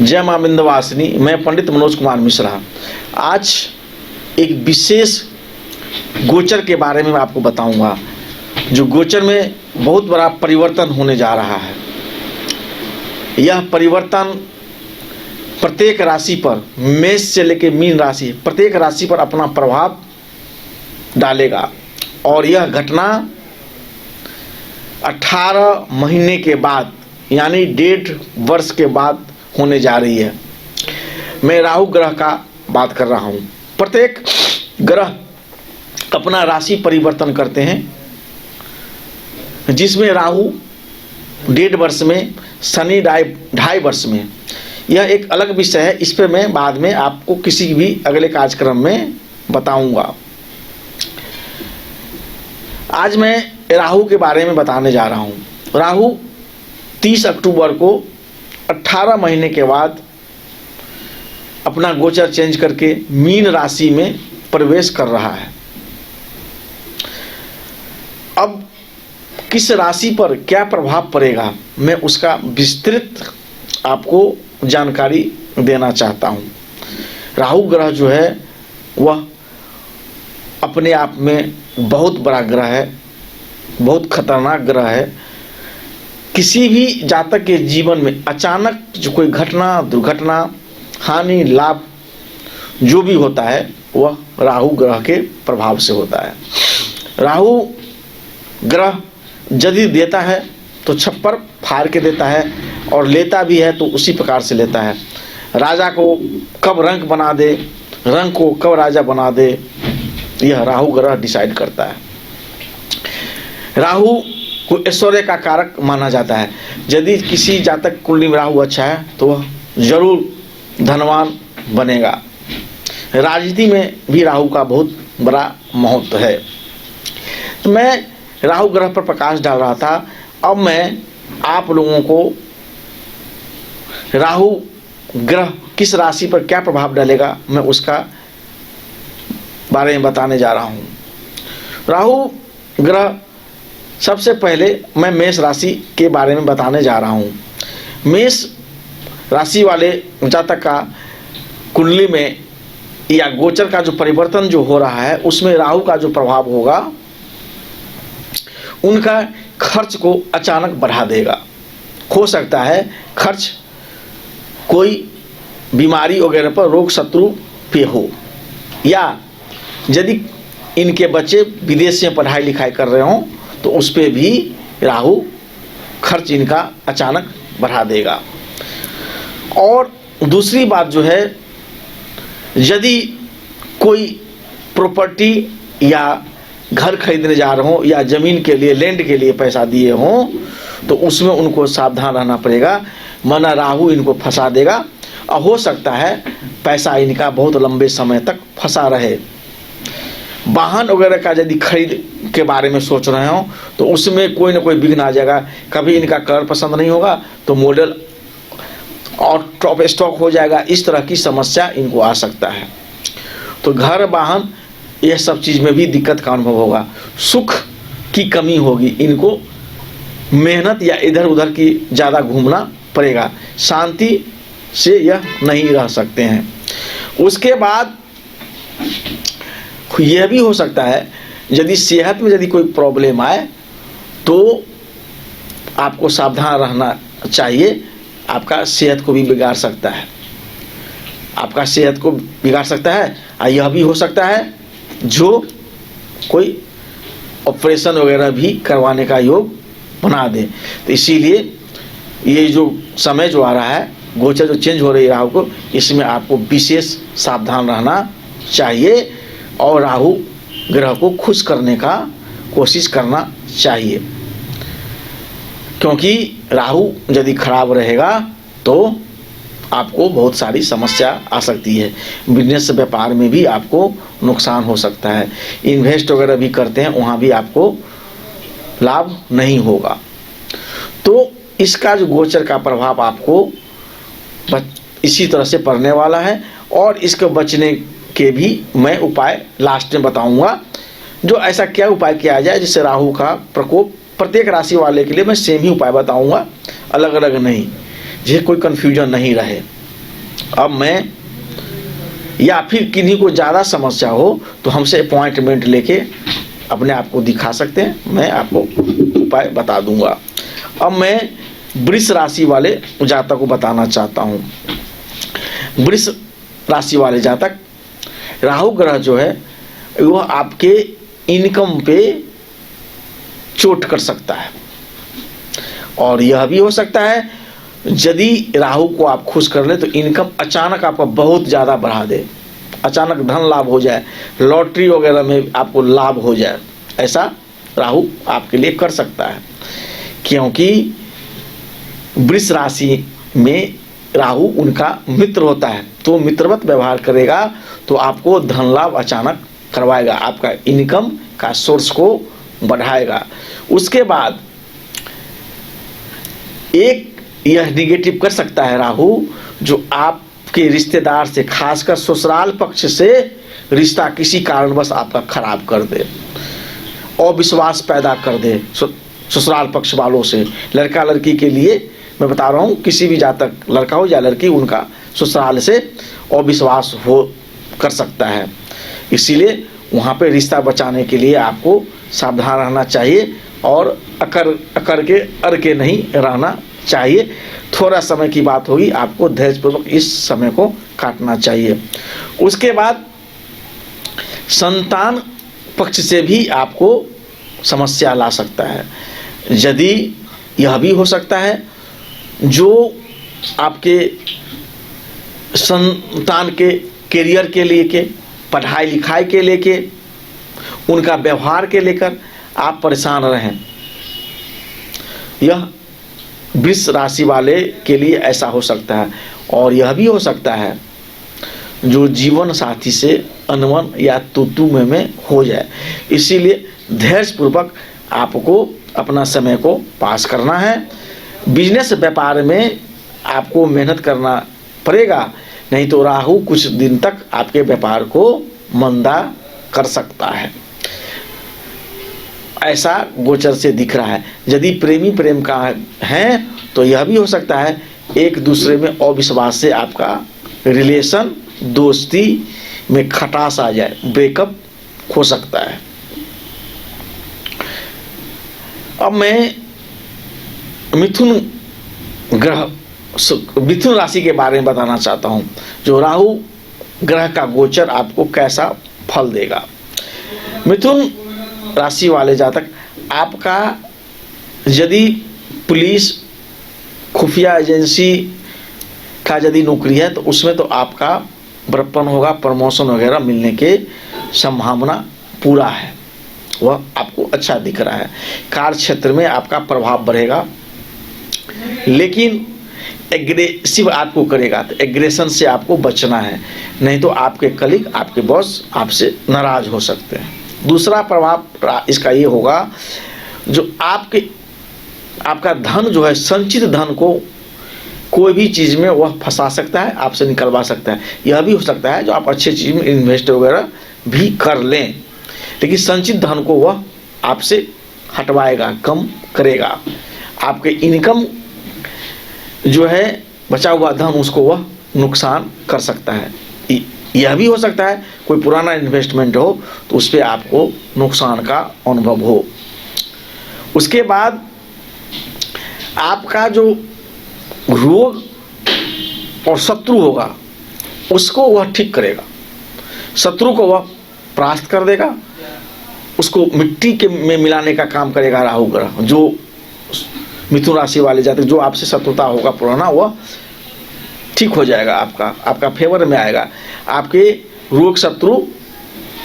जय मां विंध्यवासिनी। मैं पंडित मनोज कुमार मिश्रा आज एक विशेष गोचर के बारे में आपको बताऊंगा, जो गोचर में बहुत बड़ा परिवर्तन होने जा रहा है। यह परिवर्तन प्रत्येक राशि पर, मेष से लेकर मीन राशि, प्रत्येक राशि पर अपना प्रभाव डालेगा और यह घटना 18 महीने के बाद यानी 1.5 वर्ष के बाद होने जा रही है। मैं राहु ग्रह का बात कर रहा हूँ। प्रत्येक ग्रह अपना राशि परिवर्तन करते हैं, जिसमें राहु 1.5 वर्ष में, शनि 2.5 वर्ष में। यह एक अलग विषय है, इस पर मैं बाद में आपको किसी भी अगले कार्यक्रम में बताऊंगा। आज मैं राहु के बारे में बताने जा रहा हूँ। राहु 30 अक्टूबर को 18 महीने के बाद अपना गोचर चेंज करके मीन राशि में प्रवेश कर रहा है। अब किस राशि पर क्या प्रभाव पड़ेगा, मैं उसका विस्तृत आपको जानकारी देना चाहता हूँ। राहु ग्रह जो है वह अपने आप में बहुत बड़ा ग्रह है, बहुत खतरनाक ग्रह है। किसी भी जातक के जीवन में अचानक जो कोई घटना, दुर्घटना, हानि, लाभ जो भी होता है वह राहु ग्रह के प्रभाव से होता है। राहु ग्रह यदि देता है तो छप्पर फाड़ के देता है और लेता भी है तो उसी प्रकार से लेता है। राजा को कब रंक बना दे, रंक को कब राजा बना दे, यह राहु ग्रह डिसाइड करता है। राहु को ऐश्वर्य का कारक माना जाता है। यदि किसी जातक कुंडली में राहु अच्छा है तो वह जरूर धनवान बनेगा। राजनीति में भी राहु का बहुत बड़ा महत्व है। तो मैं राहु ग्रह पर प्रकाश डाल रहा था। अब मैं आप लोगों को राहु ग्रह किस राशि पर क्या प्रभाव डालेगा, मैं उसका बारे में बताने जा रहा हूँ। राहु ग्रह सबसे पहले मैं मेष राशि के बारे में बताने जा रहा हूँ। मेष राशि वाले जातक का कुंडली में या गोचर का जो परिवर्तन जो हो रहा है उसमें राहु का जो प्रभाव होगा, उनका खर्च को अचानक बढ़ा देगा। हो सकता है खर्च कोई बीमारी वगैरह पर, रोग शत्रु पे हो, या यदि इनके बच्चे विदेश में पढ़ाई लिखाई कर रहे हों तो उस पर भी राहु खर्च इनका अचानक बढ़ा देगा। और दूसरी बात जो है, यदि कोई प्रॉपर्टी या घर खरीदने जा रहे हो या ज़मीन के लिए, लैंड के लिए पैसा दिए हों तो उसमें उनको सावधान रहना पड़ेगा, वरना राहु इनको फंसा देगा और हो सकता है पैसा इनका बहुत लंबे समय तक फंसा रहे। वाहन वगैरह का यदि खरीद के बारे में सोच रहे हो तो उसमें कोई ना कोई विघ्न आ जाएगा। कभी इनका कलर पसंद नहीं होगा तो मॉडल और टॉप स्टॉक हो जाएगा। इस तरह की समस्या इनको आ सकता है। तो घर, वाहन, यह सब चीज़ में भी दिक्कत का अनुभव होगा। सुख की कमी होगी, इनको मेहनत या इधर उधर की ज़्यादा घूमना पड़ेगा, शांति से यह नहीं रह सकते हैं। उसके बाद यह भी हो सकता है यदि सेहत में यदि कोई प्रॉब्लम आए तो आपको सावधान रहना चाहिए। आपका सेहत को भी बिगाड़ सकता है, आपका सेहत को बिगाड़ सकता है। और यह भी हो सकता है जो कोई ऑपरेशन वगैरह भी करवाने का योग बना दे। तो इसीलिए ये जो समय जो आ रहा है, गोचर जो चेंज हो रही है राहु को, इसमें आपको विशेष सावधान रहना चाहिए और राहु ग्रह को खुश करने का कोशिश करना चाहिए। क्योंकि राहु यदि खराब रहेगा तो आपको बहुत सारी समस्या आ सकती है। बिजनेस व्यापार में भी आपको नुकसान हो सकता है। इन्वेस्ट वगैरह भी करते हैं, वहाँ भी आपको लाभ नहीं होगा। तो इसका जो गोचर का प्रभाव आपको इसी तरह से पड़ने वाला है। और इसके बचने के भी मैं उपाय लास्ट में बताऊंगा। जो ऐसा क्या उपाय किया जाए जिससे राहु का प्रकोप, प्रत्येक राशि वाले के लिए मैं सेम ही उपाय बताऊंगा, अलग अलग नहीं। जिसे कोई कन्फ्यूजन नहीं रहे। अब मैं, या फिर किन्हीं को ज़्यादा समस्या हो तो हमसे अपॉइंटमेंट लेके अपने आप को दिखा सकते हैं, मैं आपको उपाय बता दूंगा। अब मैं वृष राशि वाले जातक को बताना चाहता हूँ। वृष राशि वाले जातक, राहु ग्रह जो है वह आपके इनकम पे चोट कर सकता है, और यह भी हो सकता है यदि राहु को आप खुश कर ले तो इनकम अचानक आपका बहुत ज़्यादा बढ़ा दे, अचानक धन लाभ हो जाए, लॉटरी वगैरह में आपको लाभ हो जाए, ऐसा राहु आपके लिए कर सकता है। क्योंकि वृष राशि में राहु उनका मित्र होता है, तो मित्रवत व्यवहार करेगा तो आपको धन लाभ अचानक करवाएगा, आपका इनकम का सोर्स को बढ़ाएगा। उसके बाद एक यह निगेटिव कर सकता है राहु, जो आपके रिश्तेदार से, खासकर ससुराल पक्ष से रिश्ता किसी कारणवश आपका खराब कर दे, अविश्वास पैदा कर दे ससुराल पक्ष वालों से। लड़का लड़की के लिए मैं बता रहा हूँ, किसी भी जातक, लड़का हो या लड़की, उनका ससुराल से अविश्वास हो कर सकता है। इसीलिए वहाँ पे रिश्ता बचाने के लिए आपको सावधान रहना चाहिए और अकर के नहीं रहना चाहिए। थोड़ा समय की बात होगी, आपको धैर्यपूर्वक इस समय को काटना चाहिए। उसके बाद संतान पक्ष से भी आपको समस्या ला सकता है। यदि यह भी हो सकता है जो आपके संतान के करियर के लेके, पढ़ाई लिखाई के लेके, उनका व्यवहार के लेकर आप परेशान रहें, यह वृष राशि वाले के लिए ऐसा हो सकता है। और यह भी हो सकता है जो जीवन साथी से अनबन या तू में हो जाए। इसीलिए धैर्यपूर्वक आपको अपना समय को पास करना है। बिजनेस व्यापार में आपको मेहनत करना पड़ेगा, नहीं तो राहु कुछ दिन तक आपके व्यापार को मंदा कर सकता है, ऐसा गोचर से दिख रहा है। यदि प्रेमी प्रेम का है तो यह भी हो सकता है एक दूसरे में अविश्वास से आपका रिलेशन, दोस्ती में खटास आ जाए, ब्रेकअप हो सकता है। अब मैं मिथुन राशि के बारे में बताना चाहता हूं, जो राहु ग्रह का गोचर आपको कैसा फल देगा। मिथुन राशि वाले जातक, आपका यदि पुलिस, खुफिया एजेंसी का यदि नौकरी है तो उसमें तो आपका बड़प्पन होगा, प्रमोशन वगैरह मिलने के संभावना पूरा है, वह आपको अच्छा दिख रहा है। कार्य क्षेत्र में आपका प्रभाव बढ़ेगा, लेकिन एग्रेसिव आपको करेगा, तो एग्रेशन से आपको बचना है, नहीं तो आपके कलीग, आपके बॉस आपसे नाराज हो सकते हैं। दूसरा प्रभाव इसका ये होगा, जो आपका धन जो है, संचित धन को कोई भी चीज़ में वह फंसा सकता है, आपसे निकलवा सकता है। यह भी हो सकता है जो आप अच्छी चीज़ में इन्वेस्ट वगैरह भी कर लें, लेकिन संचित धन को वह आपसे हटवाएगा, कम करेगा। आपके इनकम जो है, बचा हुआ धन, उसको वह नुकसान कर सकता है। यह भी हो सकता है कोई पुराना इन्वेस्टमेंट हो तो उस पर आपको नुकसान का अनुभव हो। उसके बाद आपका जो रोग और शत्रु होगा उसको वह ठीक करेगा, शत्रु को वह परास्त कर देगा, उसको मिट्टी के में मिलाने का काम करेगा राहु ग्रह। जो मिथुन राशि वाले जातक, जो आपसे शत्रुता होगा पुराना, वह ठीक हो जाएगा, आपका फेवर में आएगा, आपके रोग शत्रु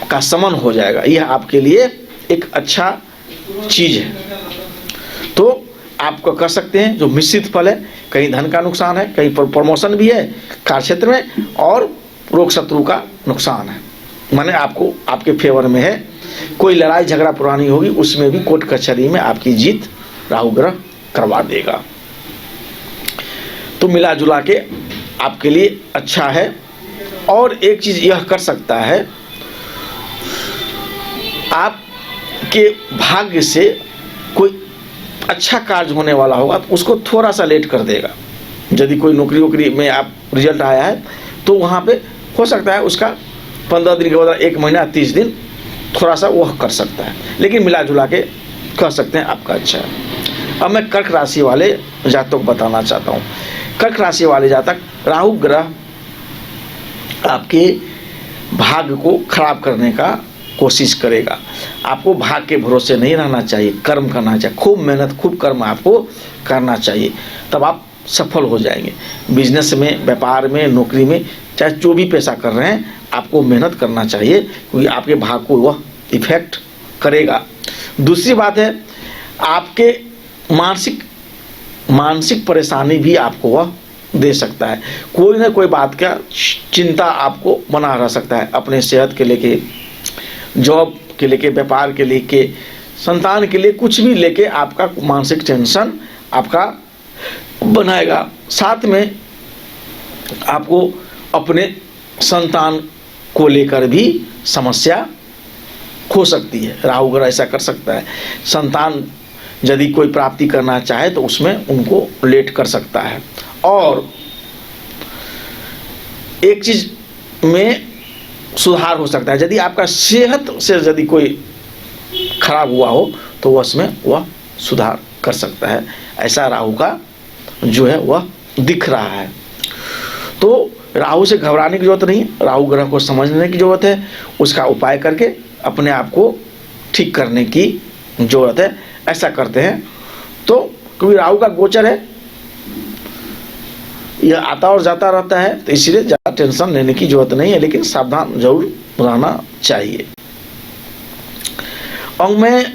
का शमन हो जाएगा। यह आपके लिए एक अच्छा चीज़ है। तो आपको कह सकते हैं जो मिश्रित फल है, कहीं धन का नुकसान है, कहीं प्रमोशन भी है कार्य क्षेत्र में, और रोग शत्रु का नुकसान है, माने आपको आपके फेवर में है। कोई लड़ाई झगड़ा पुरानी होगी, उसमें भी कोर्ट कचहरी में आपकी जीत राहु ग्रह करवा देगा। तो मिला जुला के आपके लिए अच्छा है। और एक चीज़ यह कर सकता है, आपके भाग्य से कोई अच्छा कार्य होने वाला होगा तो उसको थोड़ा सा लेट कर देगा, यदि कोई नौकरी वोकरी में आप रिजल्ट आया है तो वहाँ पे हो सकता है उसका 15 दिन के बदला 1 महीना 30 दिन थोड़ा सा वह कर सकता है, लेकिन मिला जुला के कह सकते हैं आपका अच्छा है। अब मैं कर्क राशि वाले जातकों को बताना चाहता हूँ। कर्क राशि वाले जातक, राहु ग्रह आपके भाग्य को खराब करने का कोशिश करेगा। आपको भाग्य के भरोसे नहीं रहना चाहिए, कर्म करना चाहिए, खूब मेहनत खूब कर्म आपको करना चाहिए, तब आप सफल हो जाएंगे। बिजनेस में, व्यापार में, नौकरी में, चाहे जो भी पैसा कर रहे हैं आपको मेहनत करना चाहिए, क्योंकि आपके भाग्य को वह इफेक्ट करेगा। दूसरी बात है, आपके मानसिक परेशानी भी आपको वह दे सकता है। कोई ना कोई बात का चिंता आपको बना रह सकता है, अपने सेहत के लेके, जॉब के लेके, व्यापार के लेके, संतान के लिए, कुछ भी लेके आपका मानसिक टेंशन आपका बनाएगा। साथ में आपको अपने संतान को लेकर भी समस्या हो सकती है। राहु ग्रह ऐसा कर सकता है। संतान यदि कोई प्राप्ति करना चाहे तो उसमें उनको लेट कर सकता है। और एक चीज में सुधार हो सकता है, यदि आपका सेहत से यदि कोई खराब हुआ हो तो वह उसमें वह सुधार कर सकता है। ऐसा राहु का जो है वह दिख रहा है। तो राहु से घबराने की जरूरत नहीं, राहु ग्रह को समझने की जरूरत है, उसका उपाय करके अपने आप को ठीक करने की जरूरत है। ऐसा करते हैं तो, क्योंकि राहु का गोचर है, यह आता और जाता रहता है, तो इसलिए ज़्यादा टेंशन लेने की जरूरत नहीं है, लेकिन सावधान जरूर रहना चाहिए। और मैं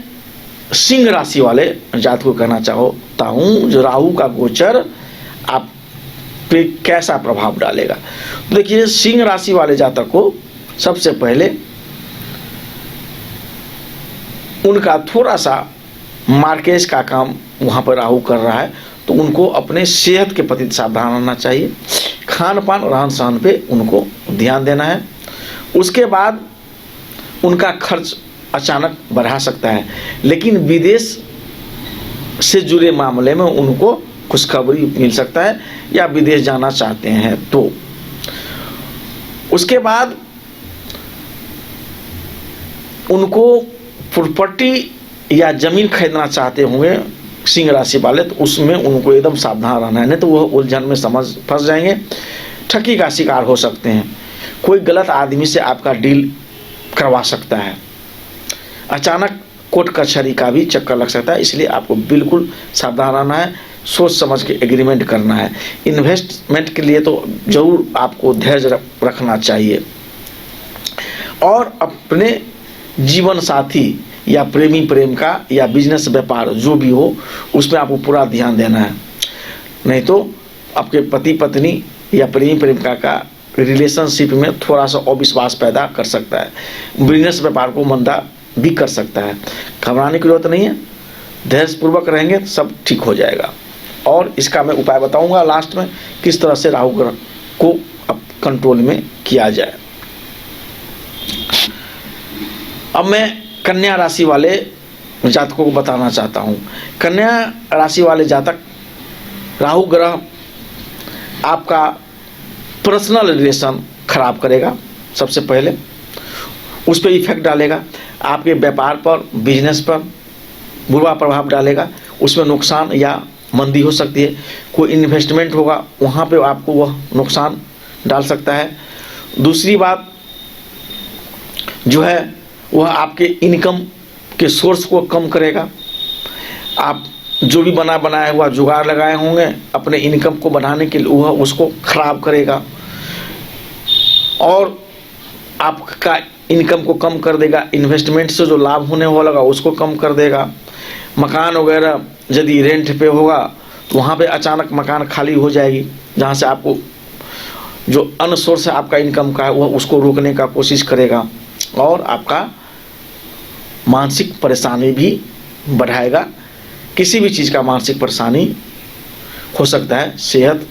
सिंह राशि वाले जातक को कहना चाहता हूँ, जो राहु का गोचर आप पे कैसा प्रभाव डालेगा। तो देखिए, सिंह राशि वाले जातक को सबसे पहले उनका थोड़ा सा मार्केज का काम वहाँ पर राहु कर रहा है, तो उनको अपने सेहत के प्रति सावधान रहना चाहिए। खान पान, रहन सहन पे उनको ध्यान देना है। उसके बाद उनका खर्च अचानक बढ़ा सकता है, लेकिन विदेश से जुड़े मामले में उनको खुशखबरी मिल सकता है, या विदेश जाना चाहते हैं तो। उसके बाद उनको प्रॉपर्टी या जमीन खरीदना चाहते होंगे सिंह राशि वाले, तो उसमें उनको एकदम सावधान रहना है, नहीं तो वह उलझन में फंस जाएंगे, ठगी का शिकार हो सकते हैं। कोई गलत आदमी से आपका डील करवा सकता है, अचानक कोर्ट कचहरी का भी चक्कर लग सकता है, इसलिए आपको बिल्कुल सावधान रहना है, सोच समझ के एग्रीमेंट करना है। इन्वेस्टमेंट के लिए तो जरूर आपको धैर्य रखना चाहिए, और अपने जीवन साथी या प्रेम का या बिजनेस व्यापार जो भी हो उसमें आपको पूरा ध्यान देना है, नहीं तो आपके पति पत्नी या प्रेमिका का रिलेशनशिप में थोड़ा सा अविश्वास पैदा कर सकता है। बिजनेस व्यापार को मंदा भी कर सकता है। घबराने की जरूरत नहीं है, धैर्यपूर्वक रहेंगे सब ठीक हो जाएगा। और इसका मैं उपाय बताऊंगा लास्ट में, किस तरह से राहु ग्रह को अब कंट्रोल में किया जाए। अब मैं कन्या राशि वाले जातकों को बताना चाहता हूँ। कन्या राशि वाले जातक, राहु ग्रह आपका पर्सनल रिलेशन खराब करेगा, सबसे पहले उस पर इफेक्ट डालेगा। आपके व्यापार पर, बिजनेस पर बुरा प्रभाव डालेगा, उसमें नुकसान या मंदी हो सकती है। कोई इन्वेस्टमेंट होगा वहाँ पे आपको वह नुकसान डाल सकता है। दूसरी बात जो है वह आपके इनकम के सोर्स को कम करेगा। आप जो भी बनाया हुआ जुगाड़ लगाए होंगे अपने इनकम को बढ़ाने के लिए, वह उसको खराब करेगा और आपका इनकम को कम कर देगा। इन्वेस्टमेंट से जो लाभ होने वाला उसको कम कर देगा। मकान वगैरह यदि रेंट पे होगा तो वहाँ पे अचानक मकान खाली हो जाएगी, जहाँ से आपको जो अन्य सोर्स है आपका इनकम का है वह उसको रोकने का कोशिश करेगा, और आपका मानसिक परेशानी भी बढ़ाएगा। किसी भी चीज़ का मानसिक परेशानी हो सकता है, सेहत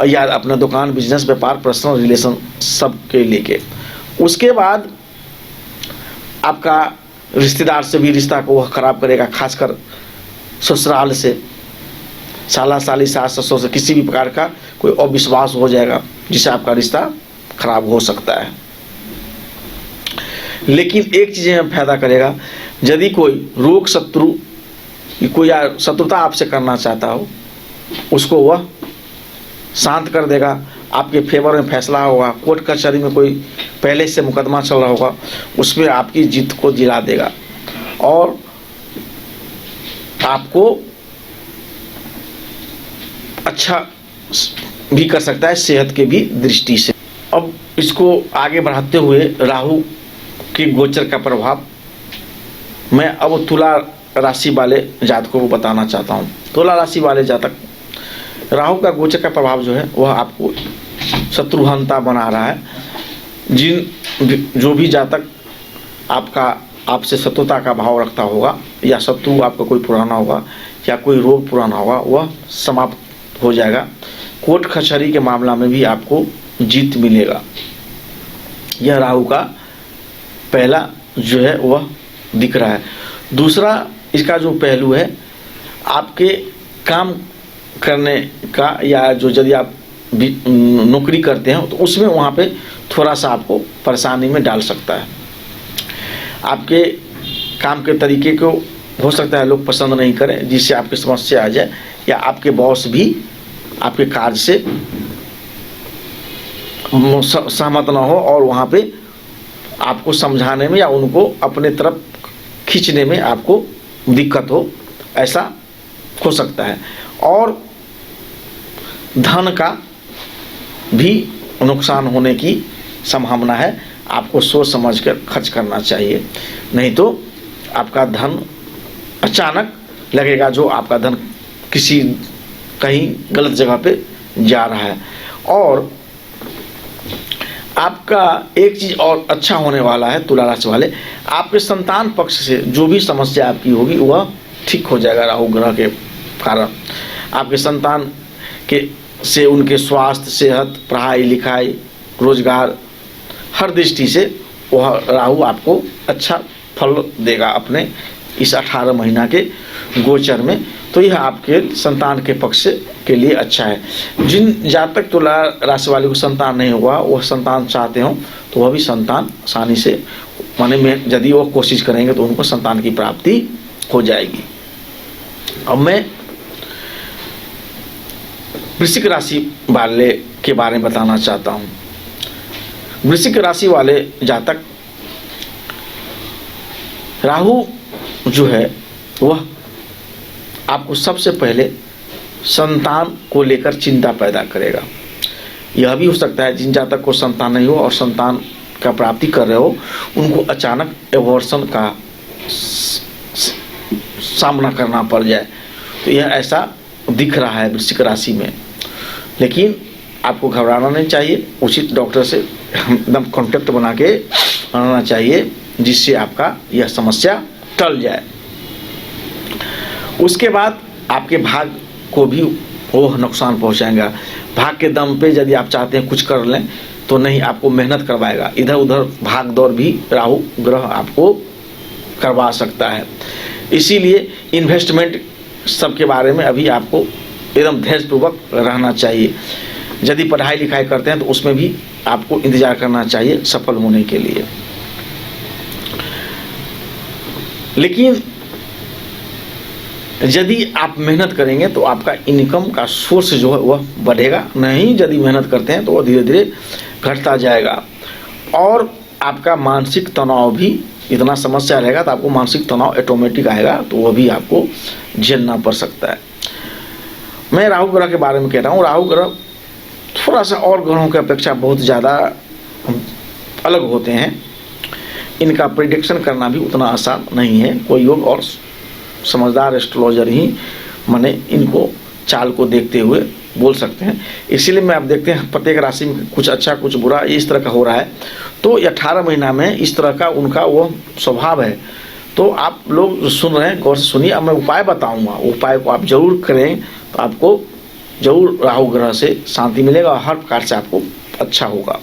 या अपना दुकान, बिजनेस, व्यापार, पर्सनल रिलेशन सब के लेके। उसके बाद आपका रिश्तेदार से भी रिश्ता को वह खराब करेगा, खासकर ससुराल से। साला साली सास ससुर से किसी भी प्रकार का कोई अविश्वास हो जाएगा, जिससे आपका रिश्ता खराब हो सकता है। लेकिन एक चीज़ में फायदा करेगा, यदि कोई रोग शत्रु कोई शत्रुता आपसे करना चाहता हो, उसको वह शांत कर देगा। आपके फेवर में फैसला होगा। कोर्ट कचहरी में कोई पहले से मुकदमा चल रहा होगा, उसमें आपकी जीत को दिला देगा और आपको अच्छा भी कर सकता है सेहत के भी दृष्टि से। अब इसको आगे बढ़ाते हुए राहु की गोचर का प्रभाव मैं अब तुला राशि वाले जातकों को बताना चाहता हूँ। तुला राशि वाले जातक, राहु का गोचर का प्रभाव जो है वह आपको शत्रुहंता बना रहा है। जो भी जातक आपसे शत्रुता का भाव रखता होगा, या शत्रु आपका कोई पुराना होगा, या कोई रोग पुराना होगा, वह समाप्त हो जाएगा। कोर्ट कचहरी के मामला में भी आपको जीत मिलेगा। यह राहु का पहला जो है वह दिख रहा है। दूसरा इसका जो पहलू है, आपके काम करने का, या जो यदि आप नौकरी करते हैं तो उसमें वहाँ पे थोड़ा सा आपको परेशानी में डाल सकता है। आपके काम के तरीके को हो सकता है लोग पसंद नहीं करें, जिससे आपकी समस्या आ जाए, या आपके बॉस भी आपके कार्य से सहमत ना हो और वहाँ पे आपको समझाने में या उनको अपने तरफ खींचने में आपको दिक्कत हो, ऐसा हो सकता है। और धन का भी नुकसान होने की संभावना है। आपको सोच समझ कर खर्च करना चाहिए, नहीं तो आपका धन अचानक लगेगा जो आपका धन कहीं गलत जगह पे जा रहा है। और आपका एक चीज़ और अच्छा होने वाला है तुला राशि वाले, आपके संतान पक्ष से जो भी समस्या आपकी होगी वह ठीक हो जाएगा। राहु ग्रह के कारण आपके संतान से उनके स्वास्थ्य, सेहत, पढ़ाई लिखाई, रोजगार, हर दृष्टि से वह राहु आपको अच्छा फल देगा अपने इस 18 महीना के गोचर में। तो यह आपके संतान के पक्ष के लिए अच्छा है। जिन जातक तुला राशि वाले को संतान नहीं हुआ, वह संतान चाहते हो तो वह भी संतान आसानी से, माने में यदि वो कोशिश करेंगे तो उनको संतान की प्राप्ति हो जाएगी। अब मैं वृश्चिक राशि वाले के बारे में बताना चाहता हूँ। वृश्चिक राशि वाले जातक, राहु जो है वह आपको सबसे पहले संतान को लेकर चिंता पैदा करेगा। यह भी हो सकता है जिन जातक को संतान नहीं हो और संतान का प्राप्ति कर रहे हो, उनको अचानक एबॉर्शन का सामना करना पड़ जाए। तो यह ऐसा दिख रहा है वृश्चिक राशि में। लेकिन आपको घबराना नहीं चाहिए, उचित डॉक्टर से एकदम कॉन्टेक्ट बना के आना चाहिए, जिससे आपका यह समस्या टल जाए। उसके बाद आपके भाग को भी वो नुकसान पहुंचाएगा। भाग के दम पे यदि आप चाहते हैं कुछ कर लें तो नहीं, आपको मेहनत करवाएगा। इधर उधर भाग दौड़ भी राहु ग्रह आपको करवा सकता है। इसीलिए इन्वेस्टमेंट सबके बारे में अभी आपको एकदम धैर्यपूर्वक रहना चाहिए। यदि पढ़ाई लिखाई करते हैं तो उसमें भी आपको इंतजार करना चाहिए सफल होने के लिए। लेकिन यदि आप मेहनत करेंगे तो आपका इनकम का सोर्स जो है वह बढ़ेगा। नहीं, यदि मेहनत करते हैं तो वह धीरे धीरे घटता जाएगा। और आपका मानसिक तनाव भी, इतना समस्या रहेगा तो आपको मानसिक तनाव ऑटोमेटिक आएगा, तो वह भी आपको झेलना पड़ सकता है। मैं राहु ग्रह के बारे में कह रहा हूँ। राहु ग्रह थोड़ा सा और ग्रहों की अपेक्षा बहुत ज़्यादा अलग होते हैं। इनका प्रिडिक्शन करना भी उतना आसान नहीं है। कोई योग और समझदार एस्ट्रोलॉजर ही माने इनको चाल को देखते हुए बोल सकते हैं। इसीलिए मैं अब देखते हैं प्रत्येक राशि में कुछ अच्छा कुछ बुरा इस तरह का हो रहा है। तो 18 महीना में इस तरह का उनका वो स्वभाव है। तो आप लोग जो सुन रहे हैं गौर से सुनिए। अब मैं उपाय बताऊंगा, उपाय को आप जरूर करें तो आपको जरूर राहु ग्रह से शांति मिलेगा और हर प्रकार से आपको अच्छा होगा।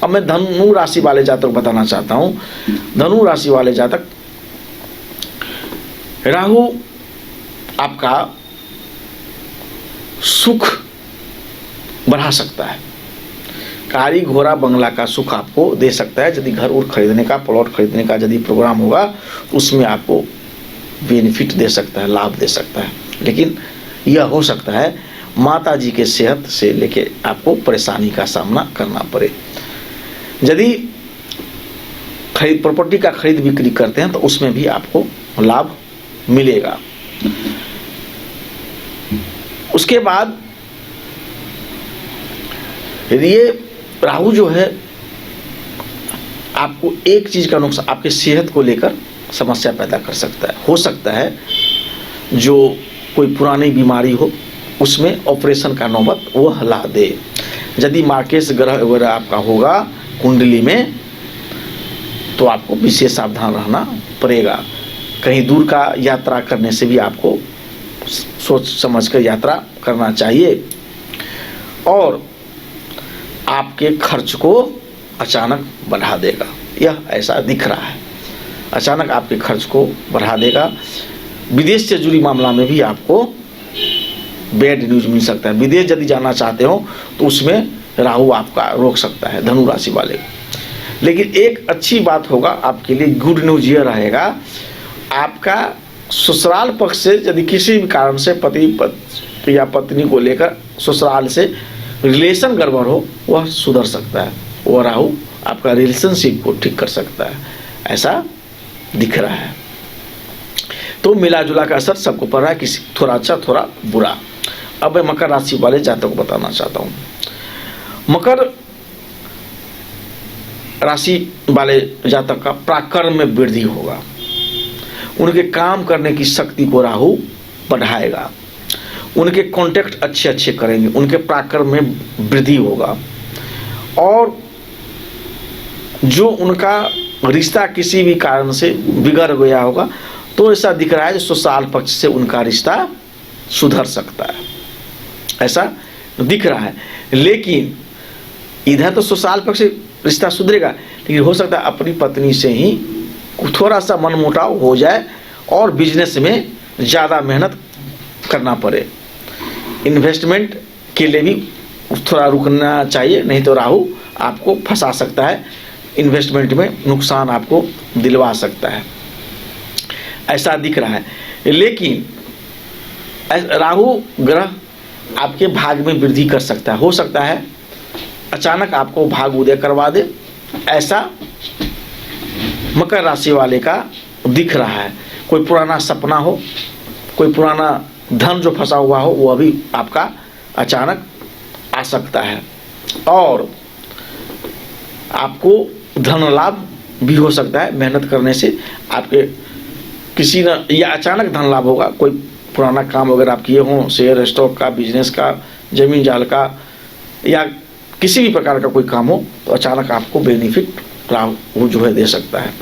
अब मैं धनु राशि वाले जातक बताना चाहता हूँ। धनु राशि वाले जातक, राहु आपका सुख बढ़ा सकता है। कारी घोड़ा बंगला का सुख आपको दे सकता है। यदि घर और खरीदने का, प्लॉट खरीदने का यदि प्रोग्राम होगा तो उसमें आपको बेनिफिट दे सकता है, लाभ दे सकता है। लेकिन यह हो सकता है माता जी के सेहत से लेके आपको परेशानी का सामना करना पड़े। यदि खरीद प्रॉपर्टी का खरीद बिक्री करते हैं तो उसमें भी आपको लाभ मिलेगा। उसके बाद ये राहु जो है आपको एक चीज का नुकसान, आपके सेहत को लेकर समस्या पैदा कर सकता है। हो सकता है जो कोई पुरानी बीमारी हो उसमें ऑपरेशन का नौबत वो हला दे। यदि मार्केश ग्रह वगैरह आपका होगा कुंडली में तो आपको विशेष सावधान रहना पड़ेगा। कहीं दूर का यात्रा करने से भी आपको सोच समझ कर यात्रा करना चाहिए। और आपके खर्च को अचानक बढ़ा देगा, यह ऐसा दिख रहा है। अचानक आपके खर्च को बढ़ा देगा। विदेश से जुड़ी मामला में भी आपको बैड न्यूज मिल सकता है। विदेश यदि जाना चाहते हो तो उसमें राहु आपका रोक सकता है, धनु राशि वाले। लेकिन एक अच्छी बात होगा आपके लिए, गुड न्यूज यह रहेगा, आपका ससुराल पक्ष से यदि किसी भी कारण से पति या पत्नी को लेकर ससुराल से रिलेशन गड़बड़ हो वह सुधर सकता है। वह राहु आपका रिलेशनशिप को ठीक कर सकता है, ऐसा दिख रहा है। तो मिला जुला का असर सबको पड़ रहा है, किसी थोड़ा अच्छा थोड़ा बुरा। अब मैं मकर राशि वाले जातकों को बताना चाहता हूँ। मकर राशि वाले जातक का पराक्रम में वृद्धि होगा। उनके काम करने की शक्ति को राहु बढ़ाएगा। उनके कॉन्टेक्ट अच्छे अच्छे करेंगे, उनके पराक्रम में वृद्धि होगा। और जो उनका रिश्ता किसी भी कारण से बिगड़ गया होगा तो ऐसा दिख रहा है कि ससुराल पक्ष से उनका रिश्ता सुधर सकता है, ऐसा दिख रहा है। लेकिन इधर तो ससुराल पक्ष से रिश्ता सुधरेगा, लेकिन हो सकता है अपनी पत्नी से ही थोड़ा सा मनमुटाव हो जाए और बिजनेस में ज़्यादा मेहनत करना पड़े। इन्वेस्टमेंट के लिए भी थोड़ा रुकना चाहिए, नहीं तो राहु आपको फंसा सकता है, इन्वेस्टमेंट में नुकसान आपको दिलवा सकता है, ऐसा दिख रहा है। लेकिन राहु ग्रह आपके भाग में वृद्धि कर सकता है। हो सकता है अचानक आपको भाग उदय करवा दे, ऐसा मकर राशि वाले का दिख रहा है। कोई पुराना सपना हो, कोई पुराना धन जो फंसा हुआ हो वो अभी आपका अचानक आ सकता है। और आपको धन लाभ भी हो सकता है, मेहनत करने से आपके किसी न या अचानक धन लाभ होगा। कोई पुराना काम वगैरह आप किए हों, शेयर स्टॉक का, बिजनेस का, जमीन जाल का, या किसी भी प्रकार का कोई काम हो तो अचानक आपको बेनिफिट राहु जो है दे सकता है।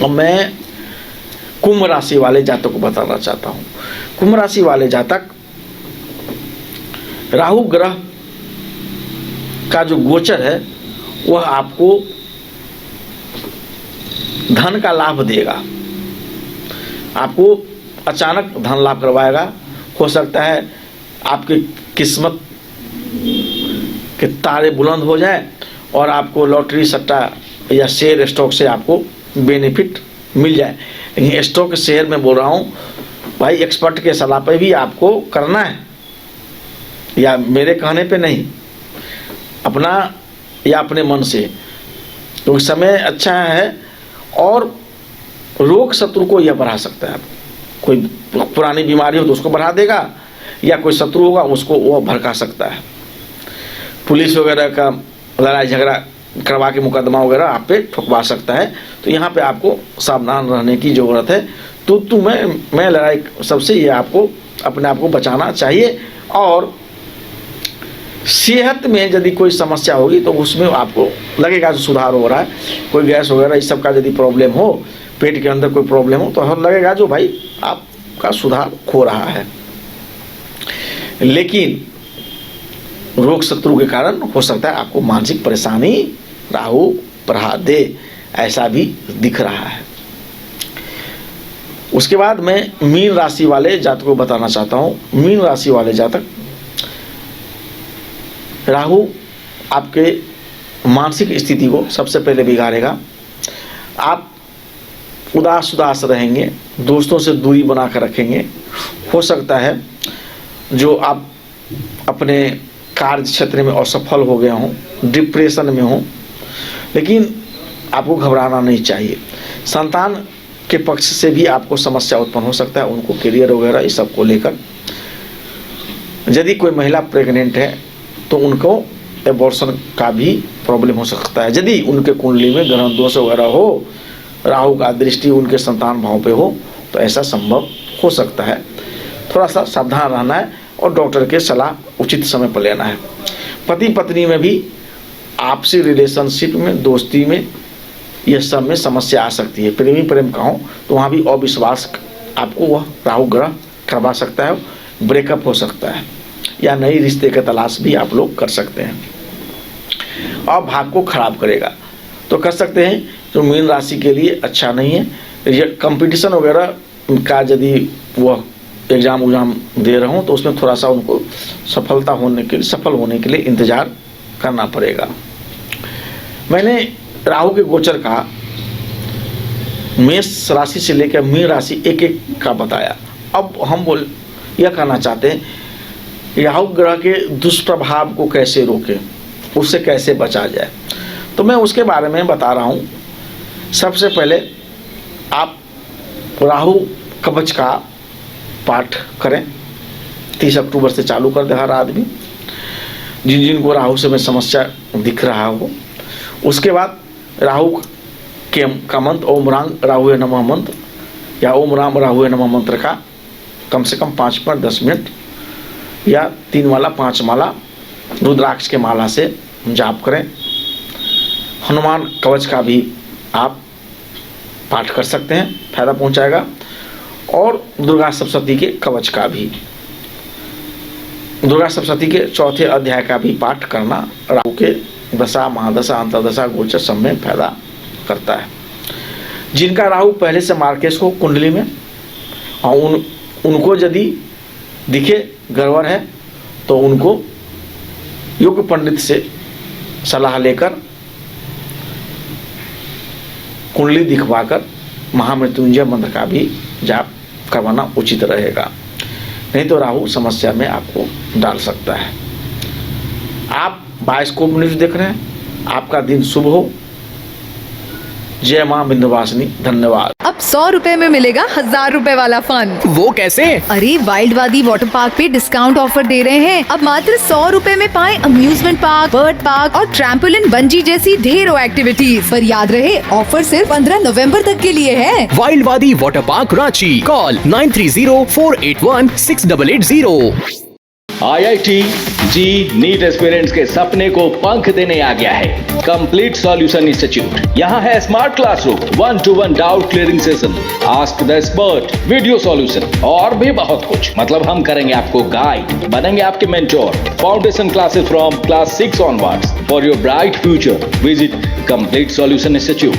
और मैं कुंभ राशि वाले जातक को बताना चाहता हूँ। कुंभ राशि वाले जातक राहु ग्रह का जो गोचर है वह आपको धन का लाभ देगा, आपको अचानक धन लाभ करवाएगा। हो सकता है आपकी किस्मत के तारे बुलंद हो जाए और आपको लॉटरी सट्टा या शेयर स्टॉक से आपको बेनिफिट मिल जाए। लेकिन स्टॉक शेयर में बोल रहा हूँ भाई, एक्सपर्ट के सलाह पे भी आपको करना है, या मेरे कहने पे नहीं, अपना या अपने मन से। तो समय अच्छा है और रोग शत्रु को यह बढ़ा सकता है। कोई पुरानी बीमारी हो तो उसको बढ़ा देगा, या कोई शत्रु होगा उसको वो भड़का सकता है। पुलिस वगैरह का लड़ाई झगड़ा करवा के मुकदमा वगैरह आप पे ठुकवा सकता है। तो यहाँ पे आपको सावधान रहने की ज़रूरत है। तो मैं लड़ाई सबसे ये आपको अपने आप को बचाना चाहिए। और सेहत में यदि कोई समस्या होगी तो उसमें आपको लगेगा जो सुधार हो रहा है। कोई गैस वगैरह इस सब का यदि प्रॉब्लम हो, पेट के अंदर कोई प्रॉब्लम हो, तो हमें लगेगा जो भाई आपका सुधार हो रहा है। लेकिन रोग शत्रु के कारण हो सकता है आपको मानसिक परेशानी राहु बढ़ा दे, ऐसा भी दिख रहा है। उसके बाद मैं मीन राशि वाले जातक को बताना चाहता हूँ। मीन राशि वाले जातक, राहु आपके मानसिक स्थिति को सबसे पहले बिगाड़ेगा। आप उदास उदास रहेंगे, दोस्तों से दूरी बना कर रखेंगे। हो सकता है जो आप अपने कार्य क्षेत्र में असफल हो गए हों, डिप्रेशन में हों, लेकिन आपको घबराना नहीं चाहिए। संतान के पक्ष से भी आपको समस्या उत्पन्न हो सकता है, उनको करियर वगैरह इस सब को लेकर। यदि कोई महिला प्रेग्नेंट है तो उनको एबॉर्शन का भी प्रॉब्लम हो सकता है। यदि उनके कुंडली में ग्रह दोष वगैरह हो, राहु का दृष्टि उनके संतान भाव पे हो, तो ऐसा संभव हो सकता है। थोड़ा सा सावधान रहना है और डॉक्टर के सलाह उचित समय पर लेना है। पति पत्नी में भी आपसी रिलेशनशिप में, दोस्ती में, यह सब में समस्या आ सकती है। प्रेमी प्रेम का हो तो वहाँ भी अविश्वास आपको वह राहु ग्रह करवा सकता है, ब्रेकअप हो सकता है, या नई रिश्ते का तलाश भी आप लोग कर सकते हैं और भाग को खराब करेगा। तो कर सकते हैं जो मीन राशि के लिए अच्छा नहीं है। कंपटीशन वगैरह का यदि वह एग्ज़ाम दे रहे हो तो उसमें थोड़ा सा उनको सफल होने के लिए इंतज़ार करना पड़ेगा। मैंने राहु के गोचर का मेष राशि से लेकर मीन राशि एक एक का बताया। अब हम यह कहना चाहते हैं राहु ग्रह के दुष्प्रभाव को कैसे रोकें, उससे कैसे बचा जाए। तो मैं उसके बारे में बता रहा हूँ। सबसे पहले आप राहु कवच का पाठ करें। 30 अक्टूबर से चालू कर दे हर आदमी, जिनको राहु से में समस्या दिख रहा हो। उसके बाद राहु का मंत्र ओम राम राहुवे नमः मंत्र या ओम राम राहुवे नमः मंत्र का कम से कम 5 मिनट 10 मिनट या 3 माला 5 माला रुद्राक्ष के माला से जाप करें। हनुमान कवच का भी आप पाठ कर सकते हैं, फायदा पहुंचाएगा। और दुर्गा सप्तशती के कवच का भी, दुर्गा सप्तशती के 4थे अध्याय का भी पाठ करना राहु के दशा, महादशा, अंतर्दशा, गोचर सब में फायदा करता है। जिनका राहु पहले से मार्केश हो कुंडली में और उनको यदि दिखे गड़बड़ है तो उनको योग पंडित से सलाह लेकर कुंडली दिखवाकर महामृत्युंजय मंत्र का भी जाप करवाना उचित रहेगा, नहीं तो राहु समस्या में आपको डाल सकता है। आप बायोस्कोप न्यूज देख रहे हैं, आपका दिन शुभ हो। जय मां विंध्यवासिनी। धन्यवाद। अब 100 रुपए में मिलेगा 1000 रुपए वाला फन। वो कैसे? अरे वाइल्डवादी वाटर पार्क पे डिस्काउंट ऑफर दे रहे हैं। अब मात्र 100 रुपए में पाएं अम्यूजमेंट पार्क, बर्ड पार्क और ट्रैम्पोलिन, बंजी जैसी ढेरों एक्टिविटीज। पर याद रहे ऑफर सिर्फ 15 नवंबर तक के लिए है। वाइल्डवादी water park Ranchi, call 9304816880। IIT JEE NEET aspirants के सपने को पंख देने आ गया है कंप्लीट सॉल्यूशन इंस्टीट्यूट। यहाँ है smart classroom, 1-to-1 doubt clearing session, ask the expert, video solution और भी बहुत कुछ। मतलब हम करेंगे आपको गाइड, बनेंगे आपके mentor. Foundation classes from class 6 onwards for your bright future. Visit complete solution institute.